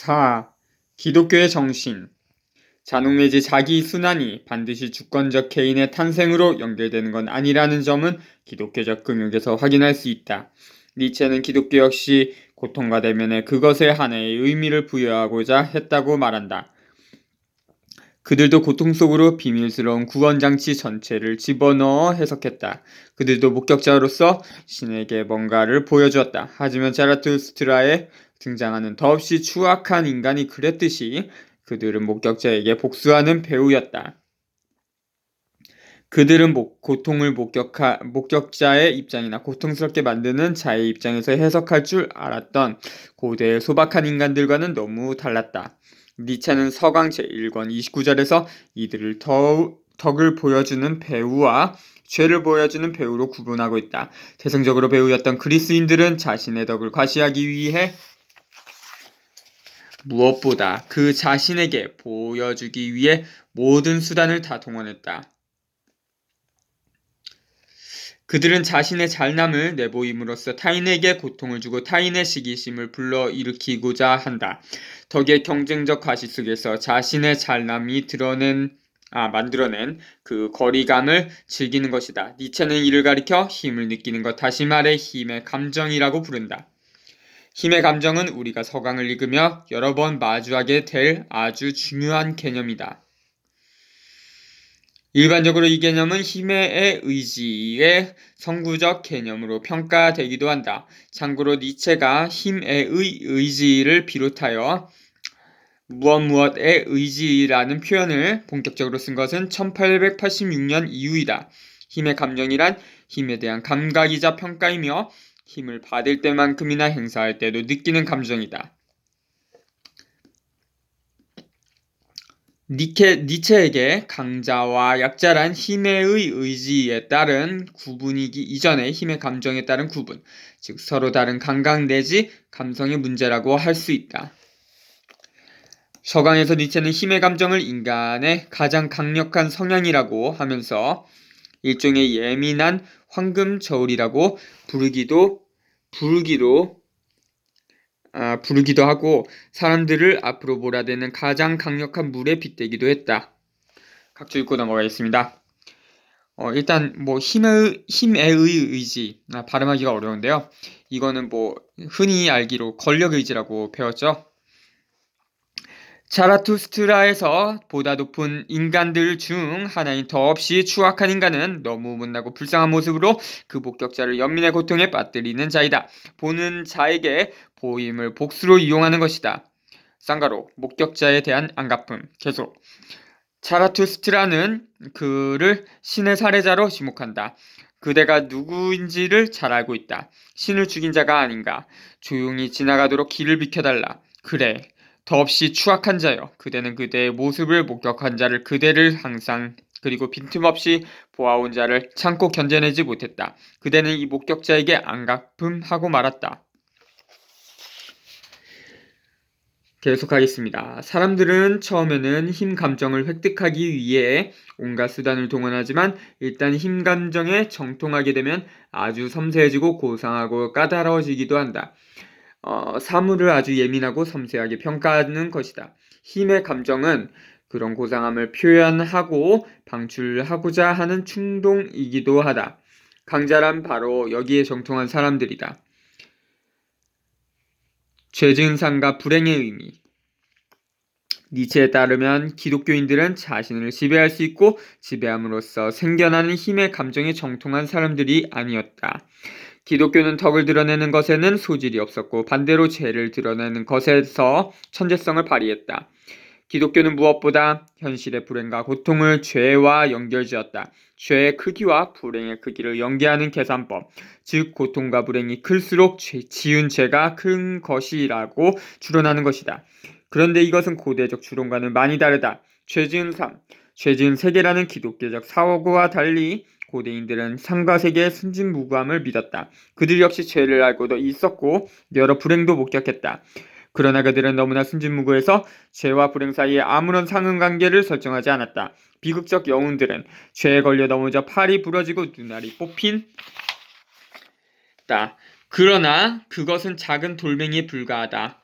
4. 기독교의 정신. 잔혹 내지 자기 순환이 반드시 주권적 개인의 탄생으로 연결되는 건 아니라는 점은 기독교적 금욕에서 확인할 수 있다. 니체는 기독교 역시 고통과 대면에 그것에 하나의 의미를 부여하고자 했다고 말한다. 그들도 고통 속으로 비밀스러운 구원장치 전체를 집어넣어 해석했다. 그들도 목격자로서 신에게 뭔가를 보여주었다. 하지만 자라투스트라에 등장하는 더없이 추악한 인간이 그랬듯이 그들은 목격자에게 복수하는 배우였다. 그들은 고통을 목격자의 입장이나 고통스럽게 만드는 자의 입장에서 해석할 줄 알았던 고대의 소박한 인간들과는 너무 달랐다. 니체는 서강 제1권 29절에서 이들을 덕을 보여주는 배우와 죄를 보여주는 배우로 구분하고 있다. 태생적으로 배우였던 그리스인들은 자신의 덕을 과시하기 위해 무엇보다 그 자신에게 보여주기 위해 모든 수단을 다 동원했다. 그들은 자신의 잘남을 내보임으로써 타인에게 고통을 주고 타인의 시기심을 불러일으키고자 한다. 덕의 경쟁적 과시 속에서 자신의 잘남이 만들어낸 그 거리감을 즐기는 것이다. 니체는 이를 가리켜 힘을 느끼는 것, 다시 말해 힘의 감정이라고 부른다. 힘의 감정은 우리가 서강을 읽으며 여러 번 마주하게 될 아주 중요한 개념이다. 일반적으로 이 개념은 힘의 의지의 선구적 개념으로 평가되기도 한다. 참고로 니체가 힘의 의지를 비롯하여 무엇의 의지라는 표현을 본격적으로 쓴 것은 1886년 이후이다. 힘의 감정이란 힘에 대한 감각이자 평가이며 힘을 받을 때만큼이나 행사할 때도 느끼는 감정이다. 니체에게 강자와 약자란 힘의 의지에 따른 구분이기 이전에 힘의 감정에 따른 구분, 즉 서로 다른 감각 내지 감성의 문제라고 할 수 있다. 서강에서 니체는 힘의 감정을 인간의 가장 강력한 성향이라고 하면서 일종의 예민한 황금 저울이라고 부르기도 하고 사람들을 앞으로 몰아대는 가장 강력한 물에 빗대기도 했다. 각주 읽고 넘어가겠습니다. 일단 힘의 의지 발음하기가 어려운데요. 이거는 흔히 알기로 권력 의지라고 배웠죠. 자라투스트라에서 보다 높은 인간들 중 하나인 더없이 추악한 인간은 너무 못나고 불쌍한 모습으로 그 목격자를 연민의 고통에 빠뜨리는 자이다. 보는 자에게 보임을 복수로 이용하는 것이다. 쌍가로 목격자에 대한 안갚음. 계속 자라투스트라는 그를 신의 살해자로 지목한다. 그대가 누구인지를 잘 알고 있다. 신을 죽인 자가 아닌가. 조용히 지나가도록 길을 비켜달라. 그래. 더없이 추악한 자여, 그대는 그대의 모습을 목격한 자를 그대를 항상 그리고 빈틈없이 보아온 자를 참고 견뎌내지 못했다. 그대는 이 목격자에게 안갚음하고 말았다. 계속하겠습니다. 사람들은 처음에는 힘 감정을 획득하기 위해 온갖 수단을 동원하지만 일단 힘 감정에 정통하게 되면 아주 섬세해지고 고상하고 까다로워지기도 한다. 사물을 아주 예민하고 섬세하게 평가하는 것이다. 힘의 감정은 그런 고상함을 표현하고 방출하고자 하는 충동이기도 하다. 강자란 바로 여기에 정통한 사람들이다. 죄 지은 삶과 불행의 의미. 니체에 따르면 기독교인들은 자신을 지배할 수 있고 지배함으로써 생겨나는 힘의 감정에 정통한 사람들이 아니었다. 기독교는 덕을 드러내는 것에는 소질이 없었고 반대로 죄를 드러내는 것에서 천재성을 발휘했다. 기독교는 무엇보다 현실의 불행과 고통을 죄와 연결지었다. 죄의 크기와 불행의 크기를 연계하는 계산법, 즉 고통과 불행이 클수록 지은 죄가 큰 것이라고 추론하는 것이다. 그런데 이것은 고대적 추론과는 많이 다르다. 죄 지은 삶, 죄 지은 세계라는 기독교적 사고와 달리 고대인들은 삶과 세계의 순진무구함을 믿었다. 그들 역시 죄를 알고도 있었고 여러 불행도 목격했다. 그러나 그들은 너무나 순진무구해서 죄와 불행 사이에 아무런 상응관계를 설정하지 않았다. 비극적 영웅들은 죄에 걸려 넘어져 팔이 부러지고 눈알이 뽑힌다. 그러나 그것은 작은 돌멩이에 불과하다.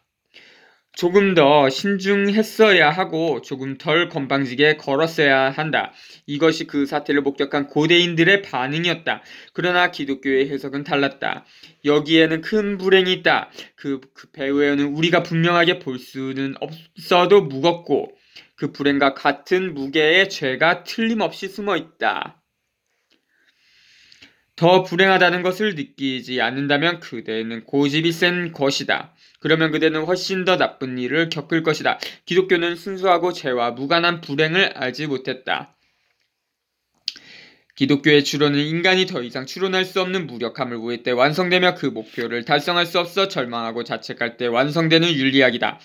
조금 더 신중했어야 하고 조금 덜 건방지게 걸었어야 한다. 이것이 그 사태를 목격한 고대인들의 반응이었다. 그러나 기독교의 해석은 달랐다. 여기에는 큰 불행이 있다. 그 배후에는 우리가 분명하게 볼 수는 없어도 무겁고 그 불행과 같은 무게의 죄가 틀림없이 숨어 있다. 더 불행하다는 것을 느끼지 않는다면 그대는 고집이 센 것이다. 그러면 그대는 훨씬 더 나쁜 일을 겪을 것이다. 기독교는 순수하고 죄와 무관한 불행을 알지 못했다. 기독교의 추론은 인간이 더 이상 추론할 수 없는 무력함을 구할 때 완성되며 그 목표를 달성할 수 없어 절망하고 자책할 때 완성되는 윤리학이다.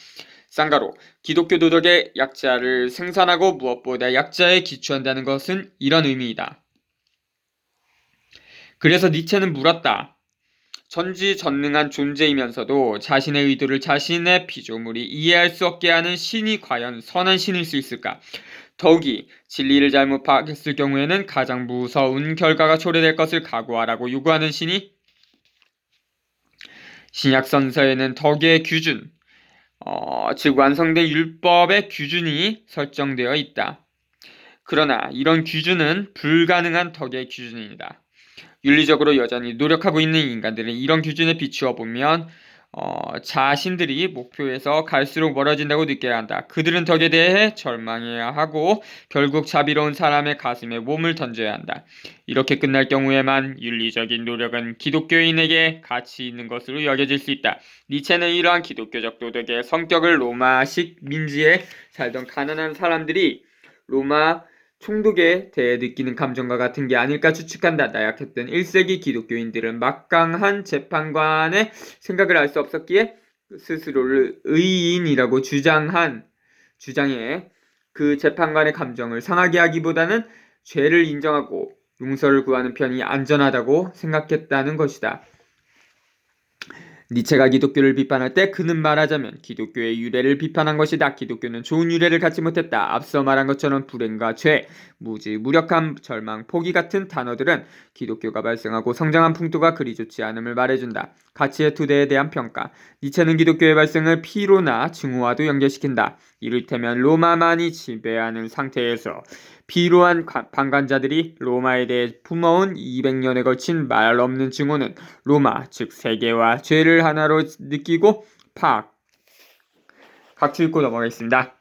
쌍가로, 기독교 도덕의 약자를 생산하고 무엇보다 약자에 기초한다는 것은 이런 의미이다. 그래서 니체는 물었다. 전지전능한 존재이면서도 자신의 의도를 자신의 피조물이 이해할 수 없게 하는 신이 과연 선한 신일 수 있을까? 더욱이 진리를 잘못 파악했을 경우에는 가장 무서운 결과가 초래될 것을 각오하라고 요구하는 신이 신약선서에는 덕의 규준, 즉 완성된 율법의 규준이 설정되어 있다. 그러나 이런 규준은 불가능한 덕의 규준입니다. 윤리적으로 여전히 노력하고 있는 인간들은 이런 기준에 비추어 보면 자신들이 목표에서 갈수록 멀어진다고 느껴야 한다. 그들은 덕에 대해 절망해야 하고 결국 자비로운 사람의 가슴에 몸을 던져야 한다. 이렇게 끝날 경우에만 윤리적인 노력은 기독교인에게 가치 있는 것으로 여겨질 수 있다. 니체는 이러한 기독교적 도덕의 성격을 로마식 민지에 살던 가난한 사람들이 로마 총독에 대해 느끼는 감정과 같은 게 아닐까 추측한다. 나약했던 1세기 기독교인들은 막강한 재판관의 생각을 알 수 없었기에 스스로를 의인이라고 주장해 그 재판관의 감정을 상하게 하기보다는 죄를 인정하고 용서를 구하는 편이 안전하다고 생각했다는 것이다. 니체가 기독교를 비판할 때 그는 말하자면 기독교의 유래를 비판한 것이다. 기독교는 좋은 유래를 갖지 못했다. 앞서 말한 것처럼 불행과 죄, 무지, 무력함, 절망, 포기 같은 단어들은 기독교가 발생하고 성장한 풍토가 그리 좋지 않음을 말해준다. 가치의 투대에 대한 평가. 니체는 기독교의 발생을 피로나 증오와도 연결시킨다. 이를테면 로마만이 지배하는 상태에서 피로한 방관자들이 로마에 대해 품어온 200년에 걸친 말 없는 증오는 로마, 즉 세계와 죄를 하나로 느끼고 파악. 각주 읽고 넘어가겠습니다.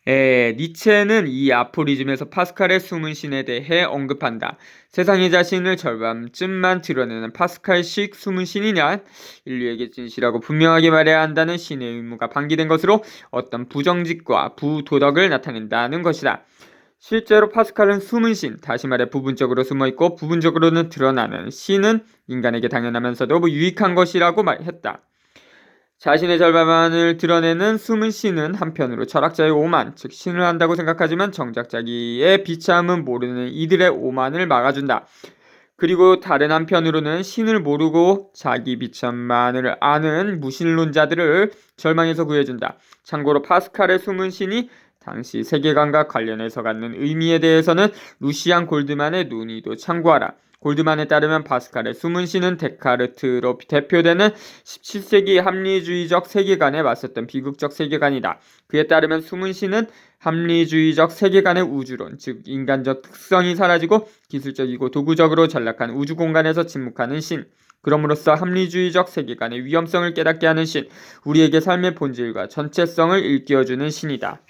니체는 이 아포리즘에서 파스칼의 숨은 신에 대해 언급한다. 세상의 자신을 절반쯤만 드러내는 파스칼식 숨은 신이냐? 인류에게 진실하고 분명하게 말해야 한다는 신의 의무가 방기된 것으로 어떤 부정직과 부도덕을 나타낸다는 것이다. 실제로 파스칼은 숨은 신, 다시 말해 부분적으로 숨어있고 부분적으로는 드러나는 신은 인간에게 당연하면서도 유익한 것이라고 했다. 자신의 절반만을 드러내는 숨은 신은 한편으로 철학자의 오만, 즉 신을 한다고 생각하지만 정작 자기의 비참은 모르는 이들의 오만을 막아준다. 그리고 다른 한편으로는 신을 모르고 자기 비참만을 아는 무신론자들을 절망에서 구해준다. 참고로 파스칼의 숨은 신이 당시 세계관과 관련해서 갖는 의미에 대해서는 루시안 골드만의 논의도 참고하라. 골드만에 따르면 파스칼의 숨은 신은 데카르트로 대표되는 17세기 합리주의적 세계관에 맞섰던 비극적 세계관이다. 그에 따르면 숨은 신은 합리주의적 세계관의 우주론, 즉 인간적 특성이 사라지고 기술적이고 도구적으로 전락한 우주 공간에서 침묵하는 신, 그럼으로써 합리주의적 세계관의 위험성을 깨닫게 하는 신, 우리에게 삶의 본질과 전체성을 일깨워주는 신이다.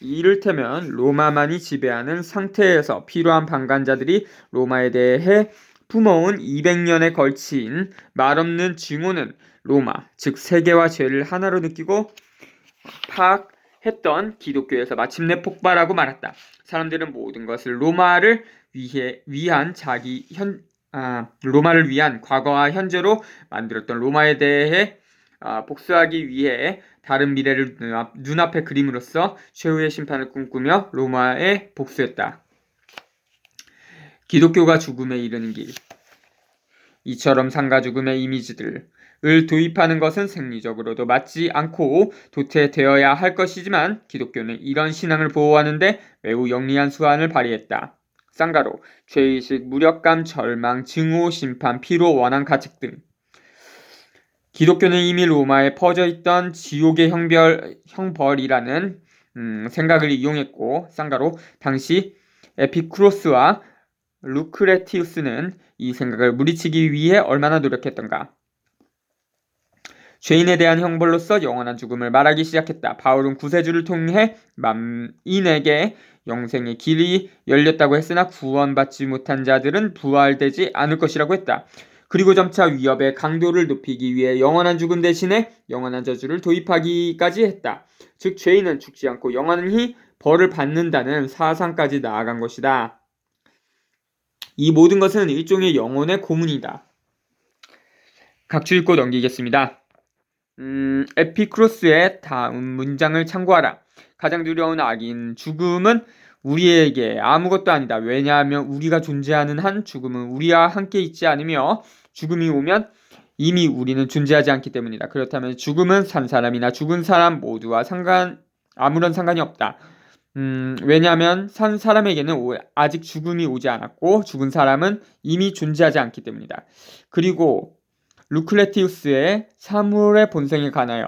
이를테면 로마만이 지배하는 상태에서 필요한 방관자들이 로마에 대해 품어온 200년에 걸친 말없는 증오는 로마, 즉 세계와 죄를 하나로 느끼고 파악했던 기독교에서 마침내 폭발하고 말았다. 사람들은 모든 것을 로마를 위한 과거와 현재로 만들었던 로마에 대해 복수하기 위해 다른 미래를 눈앞에 그림으로써 최후의 심판을 꿈꾸며 로마에 복수했다. 기독교가 죽음에 이르는 길. 이처럼 상가 죽음의 이미지들을 도입하는 것은 생리적으로도 맞지 않고 도태되어야 할 것이지만 기독교는 이런 신앙을 보호하는데 매우 영리한 수완을 발휘했다. 쌍가로, 죄의식, 무력감, 절망, 증오, 심판, 피로, 원한, 가책 등. 기독교는 이미 로마에 퍼져있던 지옥의 형벌이라는 생각을 이용했고, 쌍가로, 당시 에피쿠로스와 루크레티우스는 이 생각을 물리치기 위해 얼마나 노력했던가. 죄인에 대한 형벌로서 영원한 죽음을 말하기 시작했다. 바울은 구세주를 통해 만인에게 영생의 길이 열렸다고 했으나 구원받지 못한 자들은 부활되지 않을 것이라고 했다. 그리고 점차 위협의 강도를 높이기 위해 영원한 죽음 대신에 영원한 저주를 도입하기까지 했다. 즉 죄인은 죽지 않고 영원히 벌을 받는다는 사상까지 나아간 것이다. 이 모든 것은 일종의 영혼의 고문이다. 각주 읽고 넘기겠습니다. 에피쿠로스의 다음 문장을 참고하라. 가장 두려운 악인 죽음은 우리에게 아무것도 아니다. 왜냐하면 우리가 존재하는 한 죽음은 우리와 함께 있지 않으며 죽음이 오면 이미 우리는 존재하지 않기 때문이다. 그렇다면 죽음은 산 사람이나 죽은 사람 모두와 아무런 상관이 없다. 왜냐하면 산 사람에게는 아직 죽음이 오지 않았고 죽은 사람은 이미 존재하지 않기 때문이다. 그리고 루크레티우스의 사물의 본성에 관하여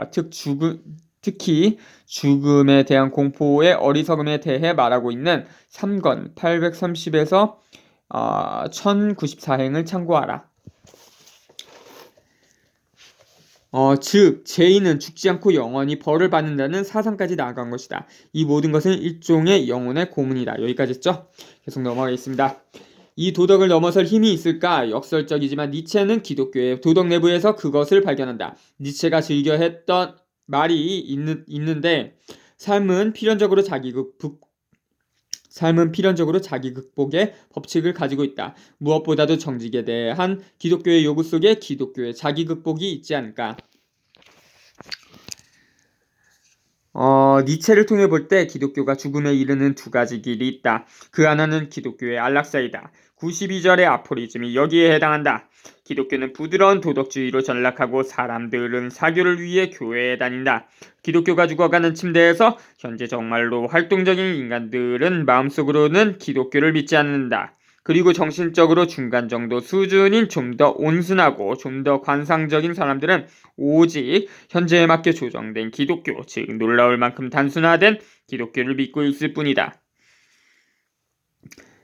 특히 죽음에 대한 공포의 어리석음에 대해 말하고 있는 3권 830에서 1094행을 참고하라. 즉 죄인은 죽지 않고 영원히 벌을 받는다는 사상까지 나아간 것이다. 이 모든 것은 일종의 영혼의 고문이다. 여기까지 했죠? 계속 넘어가겠습니다. 이 도덕을 넘어설 힘이 있을까? 역설적이지만 니체는 기독교의 도덕 내부에서 그것을 발견한다. 니체가 즐겨 했던 말이 있는데 삶은 필연적으로 자기 극복의 법칙을 가지고 있다. 무엇보다도 정직에 대한 기독교의 요구 속에 기독교의 자기 극복이 있지 않을까? 니체를 통해 볼 때 기독교가 죽음에 이르는 두 가지 길이 있다. 그 하나는 기독교의 안락사이다. 92절의 아포리즘이 여기에 해당한다. 기독교는 부드러운 도덕주의로 전락하고 사람들은 사교를 위해 교회에 다닌다. 기독교가 죽어가는 침대에서 현재 정말로 활동적인 인간들은 마음속으로는 기독교를 믿지 않는다. 그리고 정신적으로 중간 정도 수준인 좀 더 온순하고 좀 더 관상적인 사람들은 오직 현재에 맞게 조정된 기독교, 즉 놀라울 만큼 단순화된 기독교를 믿고 있을 뿐이다.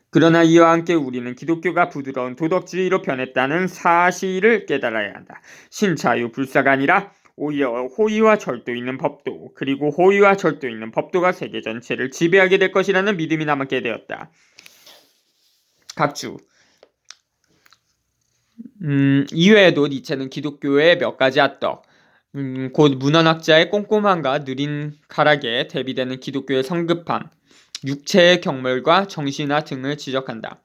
그러나 이와 함께 우리는 기독교가 부드러운 도덕주의로 변했다는 사실을 깨달아야 한다. 신자유불사가 아니라 오히려 호의와 절도 있는 법도, 그리고 호의와 절도 있는 법도가 세계 전체를 지배하게 될 것이라는 믿음이 남게 되었다. 각주. 이외에도 니체는 기독교의 몇 가지 아떡, 곧 문헌학자의 꼼꼼함과 느린 가락에 대비되는 기독교의 성급함, 육체의 경멸과 정신화 등을 지적한다.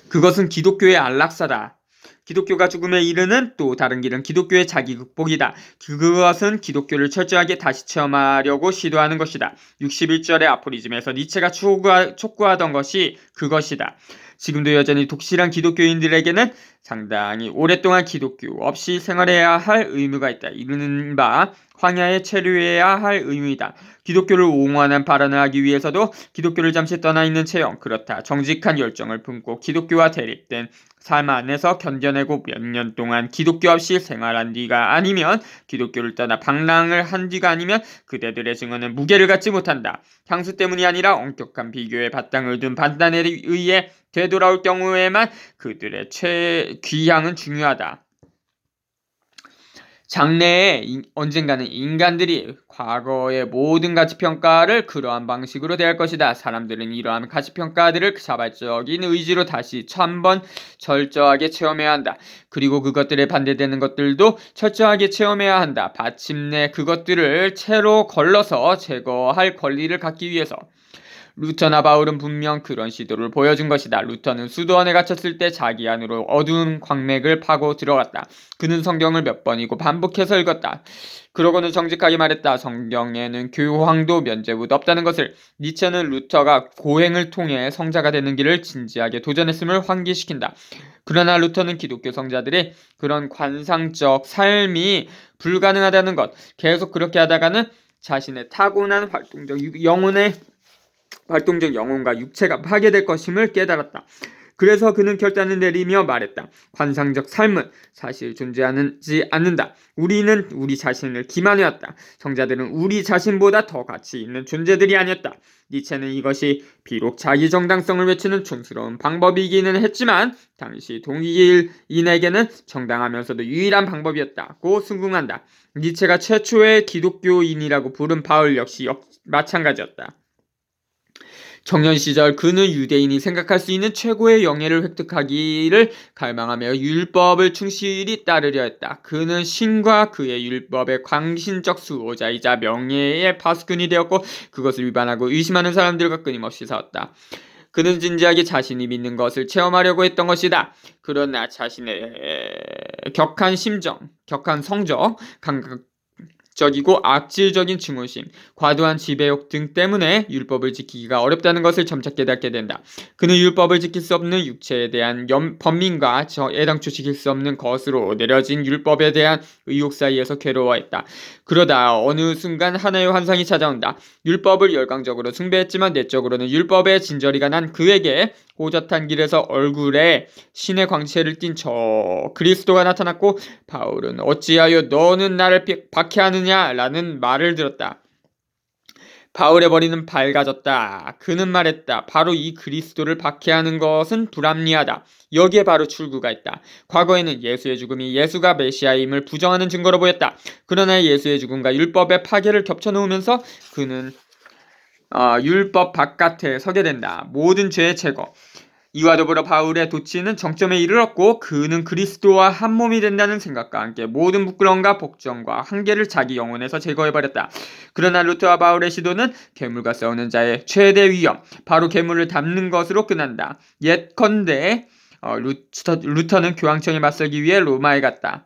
그것은 기독교의 안락사다. 기독교가 죽음에 이르는 또 다른 길은 기독교의 자기 극복이다. 그것은 기독교를 철저하게 다시 체험하려고 시도하는 것이다. 61절의 아포리즘에서 니체가 촉구하던 것이 그것이다. 지금도 여전히 독실한 기독교인들에게는 상당히 오랫동안 기독교 없이 생활해야 할 의무가 있다. 이르는 황야에 체류해야 할 의무이다. 기독교를 옹호하는 발언을 하기 위해서도 기독교를 잠시 떠나 있는 체험, 그렇다. 정직한 열정을 품고 기독교와 대립된 삶 안에서 견뎌내고 몇 년 동안 기독교 없이 생활한 뒤가 아니면, 기독교를 떠나 방랑을 한 뒤가 아니면 그대들의 증언은 무게를 갖지 못한다. 향수 때문이 아니라 엄격한 비교에 바탕을 둔 판단에 의해 되돌아올 경우에만 그들의 귀향은 중요하다. 장래에 언젠가는 인간들이 과거의 모든 가치평가를 그러한 방식으로 대할 것이다. 사람들은 이러한 가치평가들을 자발적인 의지로 다시 한번 철저하게 체험해야 한다. 그리고 그것들에 반대되는 것들도 철저하게 체험해야 한다. 마침내 그것들을 채로 걸러서 제거할 권리를 갖기 위해서. 루터나 바울은 분명 그런 시도를 보여준 것이다. 루터는 수도원에 갇혔을 때 자기 안으로 어두운 광맥을 파고 들어갔다. 그는 성경을 몇 번이고 반복해서 읽었다. 그러고는 정직하게 말했다. 성경에는 교황도 면죄부도 없다는 것을. 니체는 루터가 고행을 통해 성자가 되는 길을 진지하게 도전했음을 환기시킨다. 그러나 루터는 기독교 성자들의 그런 관상적 삶이 불가능하다는 것, 계속 그렇게 하다가는 자신의 타고난 활동적 영혼의 활동적 영혼과 육체가 파괴될 것임을 깨달았다. 그래서 그는 결단을 내리며 말했다. 관상적 삶은 사실 존재하지 않는다. 우리는 우리 자신을 기만해왔다. 성자들은 우리 자신보다 더 가치 있는 존재들이 아니었다. 니체는 이것이 비록 자기 정당성을 외치는 촌스러운 방법이기는 했지만 당시 동기인에게는 정당하면서도 유일한 방법이었다고 순궁한다. 니체가 최초의 기독교인이라고 부른 바울 역시 마찬가지였다. 청년 시절 그는 유대인이 생각할 수 있는 최고의 영예를 획득하기를 갈망하며 율법을 충실히 따르려 했다. 그는 신과 그의 율법의 광신적 수호자이자 명예의 파수꾼이 되었고 그것을 위반하고 의심하는 사람들과 끊임없이 싸웠다. 그는 진지하게 자신이 믿는 것을 체험하려고 했던 것이다. 그러나 자신의 격한 심정, 격한 성적, 적이고 악질적인 증오심, 과도한 지배욕 등 때문에 율법을 지키기가 어렵다는 것을 점차 깨닫게 된다. 그는 율법을 지킬 수 없는 육체에 대한 번민과 애당초 지킬 수 없는 것으로 내려진 율법에 대한 의욕 사이에서 괴로워했다. 그러다 어느 순간 하나의 환상이 찾아온다. 율법을 열광적으로 숭배했지만 내적으로는 율법에 진저리가 난 그에게 호젓한 길에서 얼굴에 신의 광채를 띤 저 그리스도가 나타났고 바울은 어찌하여 너는 나를 박해하느냐 라는 말을 들었다. 바울의 머리는 밝아졌다. 그는 말했다. 바로 이 그리스도를 박해하는 것은 불합리하다. 여기에 바로 출구가 있다. 과거에는 예수의 죽음이 예수가 메시아임을 부정하는 증거로 보였다. 그러나 예수의 죽음과 율법의 파괴를 겹쳐놓으면서 그는 율법 바깥에 서게 된다. 모든 죄의 제거. 이와 더불어 바울의 도취는 정점에 이르렀고 그는 그리스도와 한 몸이 된다는 생각과 함께 모든 부끄러움과 복종과 한계를 자기 영혼에서 제거해버렸다. 그러나 루터와 바울의 시도는 괴물과 싸우는 자의 최대 위험, 바로 괴물을 담는 것으로 끝난다. 예컨대 루터는 교황청에 맞서기 위해 로마에 갔다.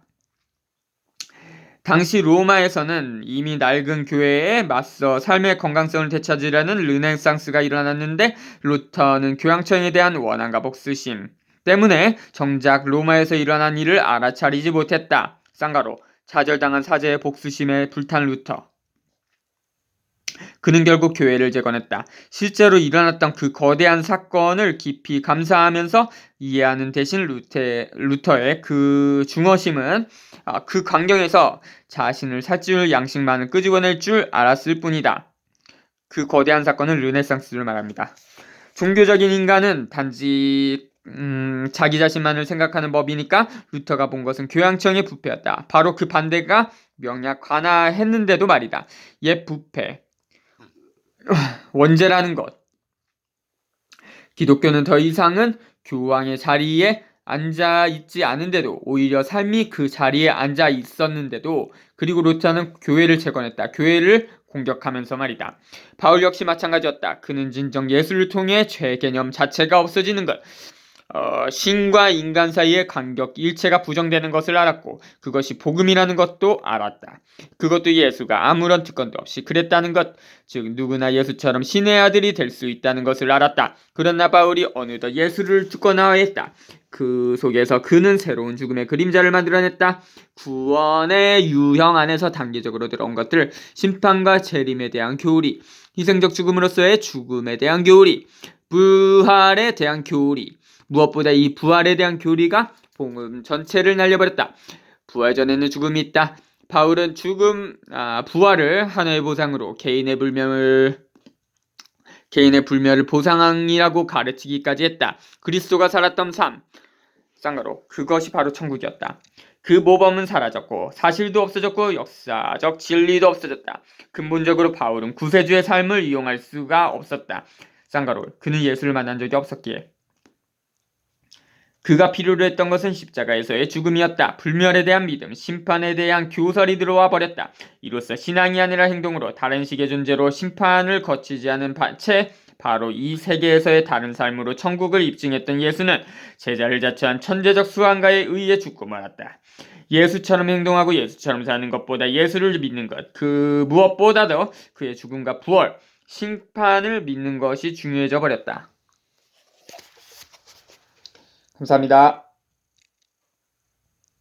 당시 로마에서는 이미 낡은 교회에 맞서 삶의 건강성을 되찾으려는 르네상스가 일어났는데 루터는 교황청에 대한 원한과 복수심 때문에 정작 로마에서 일어난 일을 알아차리지 못했다. 쌍가로 좌절당한 사제의 복수심에 불탄 루터. 그는 결국 교회를 재건했다. 실제로 일어났던 그 거대한 사건을 깊이 감사하면서 이해하는 대신 루터의 그 중어심은 그 광경에서 자신을 살찌울 양식만을 끄집어낼 줄 알았을 뿐이다. 그 거대한 사건은 르네상스를 말합니다. 종교적인 인간은 단지 자기 자신만을 생각하는 법이니까 루터가 본 것은 교황청의 부패였다. 바로 그 반대가 명약 관화했는데도 말이다. 옛 부패, 원죄라는 것. 기독교는 더 이상은 교황의 자리에 앉아 있지 않은데도 오히려 삶이 그 자리에 앉아 있었는데도 그리고 루터는 교회를 재건했다. 교회를 공격하면서 말이다. 바울 역시 마찬가지였다. 그는 진정 예술을 통해 죄 개념 자체가 없어지는 것. 신과 인간 사이의 간격 일체가 부정되는 것을 알았고 그것이 복음이라는 것도 알았다. 그것도 예수가 아무런 특권도 없이 그랬다는 것, 즉 누구나 예수처럼 신의 아들이 될 수 있다는 것을 알았다. 그러나 바울이 어느덧 예수를 주권화했다. 그 속에서 그는 새로운 죽음의 그림자를 만들어냈다. 구원의 유형 안에서 단계적으로 들어온 것들, 심판과 재림에 대한 교리, 희생적 죽음으로서의 죽음에 대한 교리, 부활에 대한 교리, 무엇보다 이 부활에 대한 교리가 복음 전체를 날려버렸다. 부활 전에는 죽음이 있다. 바울은 부활을 하나의 보상으로 개인의 불멸을 보상이라고 가르치기까지 했다. 그리스도가 살았던 삶, 쌍가로 그것이 바로 천국이었다. 그 모범은 사라졌고 사실도 없어졌고 역사적 진리도 없어졌다. 근본적으로 바울은 구세주의 삶을 이용할 수가 없었다. 쌍가로 그는 예수를 만난 적이 없었기에 그가 필요로 했던 것은 십자가에서의 죽음이었다. 불멸에 대한 믿음, 심판에 대한 교설이 들어와 버렸다. 이로써 신앙이 아니라 행동으로 다른 식의 존재로 심판을 거치지 않은 채 바로 이 세계에서의 다른 삶으로 천국을 입증했던 예수는 제자를 자처한 천재적 수완가에 의해 죽고 말았다. 예수처럼 행동하고 예수처럼 사는 것보다 예수를 믿는 것, 그 무엇보다도 그의 죽음과 부활, 심판을 믿는 것이 중요해져 버렸다. 감사합니다.